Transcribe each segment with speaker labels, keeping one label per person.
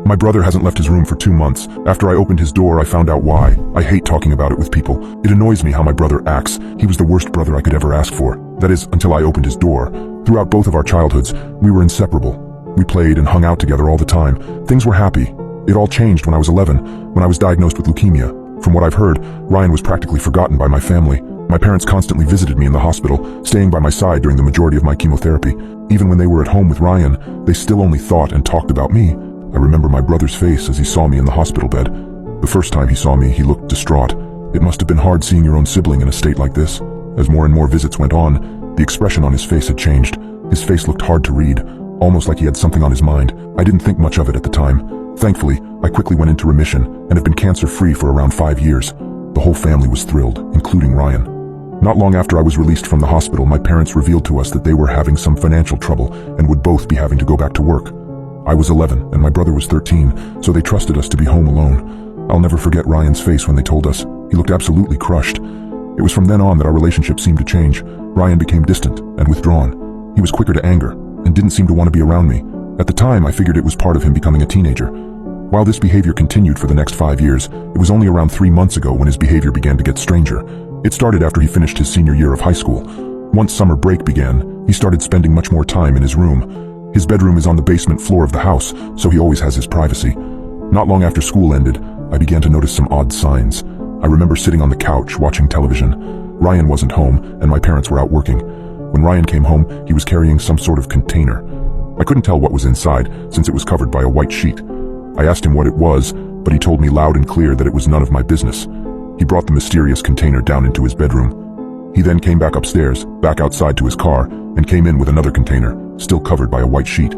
Speaker 1: My brother hasn't left his room for 2 months. After I opened his door, I found out why. I hate talking about it with people. It annoys me how my brother acts. He was the worst brother I could ever ask for. That is, until I opened his door. Throughout both of our childhoods, we were inseparable. We played and hung out together all the time. Things were happy. It all changed when I was 11, when I was diagnosed with leukemia. From what I've heard, Ryan was practically forgotten by my family. My parents constantly visited me in the hospital, staying by my side during the majority of my chemotherapy. Even when they were at home with Ryan, they still only thought and talked about me. I remember my brother's face as he saw me in the hospital bed. The first time he saw me, he looked distraught. It must have been hard seeing your own sibling in a state like this. As more and more visits went on, the expression on his face had changed. His face looked hard to read, almost like he had something on his mind. I didn't think much of it at the time. Thankfully, I quickly went into remission and have been cancer-free for around 5 years. The whole family was thrilled, including Ryan. Not long after I was released from the hospital, my parents revealed to us that they were having some financial trouble and would both be having to go back to work. I was 11 and my brother was 13, so they trusted us to be home alone. I'll never forget Ryan's face when they told us. He looked absolutely crushed. It was from then on that our relationship seemed to change. Ryan became distant and withdrawn. He was quicker to anger and didn't seem to want to be around me. At the time, I figured it was part of him becoming a teenager. While this behavior continued for the next 5 years, it was only around 3 months ago when his behavior began to get stranger. It started after he finished his senior year of high school. Once summer break began, he started spending much more time in his room. His bedroom is on the basement floor of the house, so he always has his privacy. Not long after school ended, I began to notice some odd signs. I remember sitting on the couch watching television. Ryan wasn't home, and my parents were out working. When Ryan came home, he was carrying some sort of container. I couldn't tell what was inside, since it was covered by a white sheet. I asked him what it was, but he told me loud and clear that it was none of my business. He brought the mysterious container down into his bedroom. He then came back upstairs, back outside to his car, and came in with another container, still covered by a white sheet.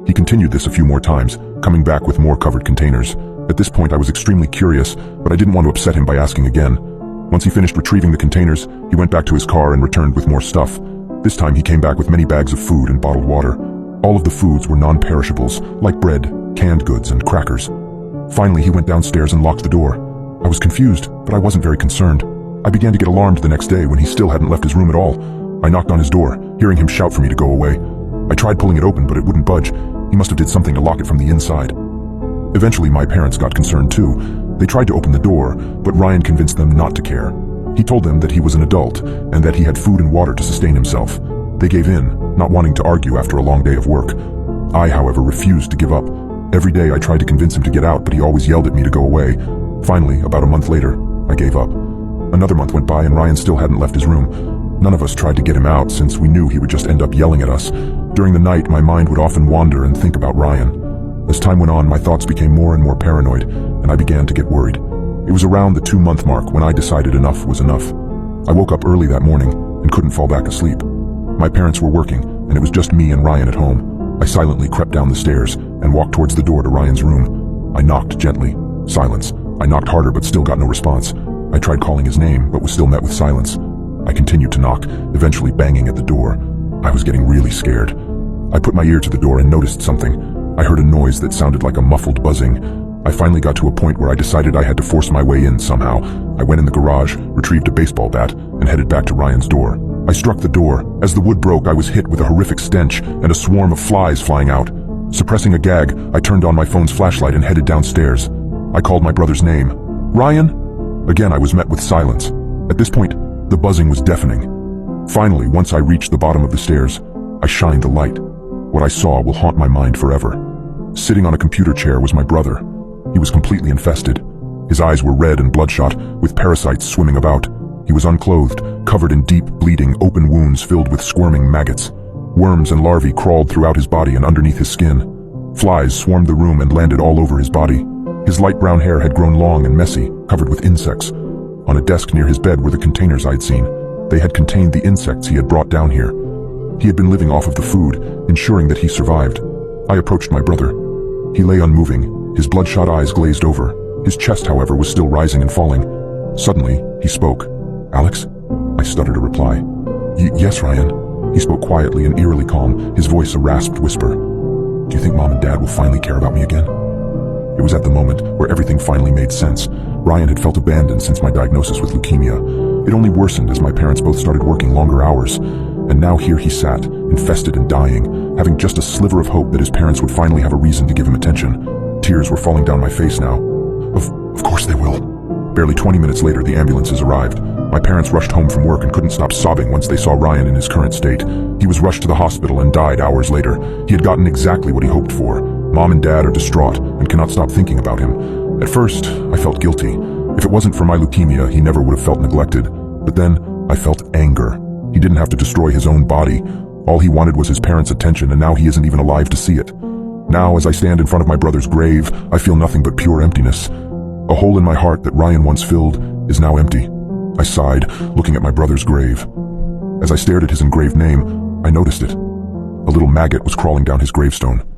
Speaker 1: He continued this a few more times, coming back with more covered containers. At this point, I was extremely curious, but I didn't want to upset him by asking again. Once he finished retrieving the containers, he went back to his car and returned with more stuff. This time he came back with many bags of food and bottled water. All of the foods were non-perishables, like bread, canned goods, and crackers. Finally, he went downstairs and locked the door. I was confused, but I wasn't very concerned. I began to get alarmed the next day when he still hadn't left his room at all. I knocked on his door, hearing him shout for me to go away. I tried pulling it open, but it wouldn't budge. He must have did something to lock it from the inside. Eventually, my parents got concerned too. They tried to open the door, but Ryan convinced them not to care. He told them that he was an adult and that he had food and water to sustain himself. They gave in, not wanting to argue after a long day of work. I, however, refused to give up. Every day I tried to convince him to get out, but he always yelled at me to go away. Finally, about a month later, I gave up. Another month went by and Ryan still hadn't left his room. None of us tried to get him out since we knew he would just end up yelling at us. During the night, my mind would often wander and think about Ryan. As time went on, my thoughts became more and more paranoid, and I began to get worried. It was around the 2-month mark when I decided enough was enough. I woke up early that morning and couldn't fall back asleep. My parents were working, and it was just me and Ryan at home. I silently crept down the stairs and walked towards the door to Ryan's room. I knocked gently. Silence. I knocked harder but still got no response. I tried calling his name but was still met with silence. I continued to knock, eventually banging at the door. I was getting really scared. I put my ear to the door and noticed something. I heard a noise that sounded like a muffled buzzing. I finally got to a point where I decided I had to force my way in somehow. I went in the garage, retrieved a baseball bat, and headed back to Ryan's door. I struck the door. As the wood broke, I was hit with a horrific stench and a swarm of flies flying out. Suppressing a gag, I turned on my phone's flashlight and headed downstairs. I called my brother's name. Ryan? Again, I was met with silence. At this point, the buzzing was deafening. Finally, once I reached the bottom of the stairs, I shined the light. What I saw will haunt my mind forever. Sitting on a computer chair was my brother. He was completely infested. His eyes were red and bloodshot, with parasites swimming about. He was unclothed, covered in deep, bleeding, open wounds filled with squirming maggots. Worms and larvae crawled throughout his body and underneath his skin. Flies swarmed the room and landed all over his body. His light brown hair had grown long and messy, covered with insects. On a desk near his bed were the containers I'd seen. They had contained the insects he had brought down here. He had been living off of the food, ensuring that he survived. I approached my brother. He lay unmoving, his bloodshot eyes glazed over. His chest, however, was still rising and falling. Suddenly, he spoke. "Alex?" I stuttered a reply. Yes, Ryan." He spoke quietly and eerily calm, his voice a rasped whisper. "Do you think Mom and Dad will finally care about me again?" It was at the moment where everything finally made sense. Ryan had felt abandoned since my diagnosis with leukemia. It only worsened as my parents both started working longer hours. And now here he sat, infested and dying, having just a sliver of hope that his parents would finally have a reason to give him attention. Tears were falling down my face now. Of course they will. Barely 20 minutes later, the ambulances arrived. My parents rushed home from work and couldn't stop sobbing once they saw Ryan in his current state. He was rushed to the hospital and died hours later. He had gotten exactly what he hoped for. Mom and Dad are distraught and cannot stop thinking about him. At first, I felt guilty. If it wasn't for my leukemia, he never would have felt neglected. But then, I felt anger. He didn't have to destroy his own body. All he wanted was his parents' attention, and now he isn't even alive to see it. Now, as I stand in front of my brother's grave, I feel nothing but pure emptiness. A hole in my heart that Ryan once filled is now empty. I sighed, looking at my brother's grave. As I stared at his engraved name, I noticed it. A little maggot was crawling down his gravestone.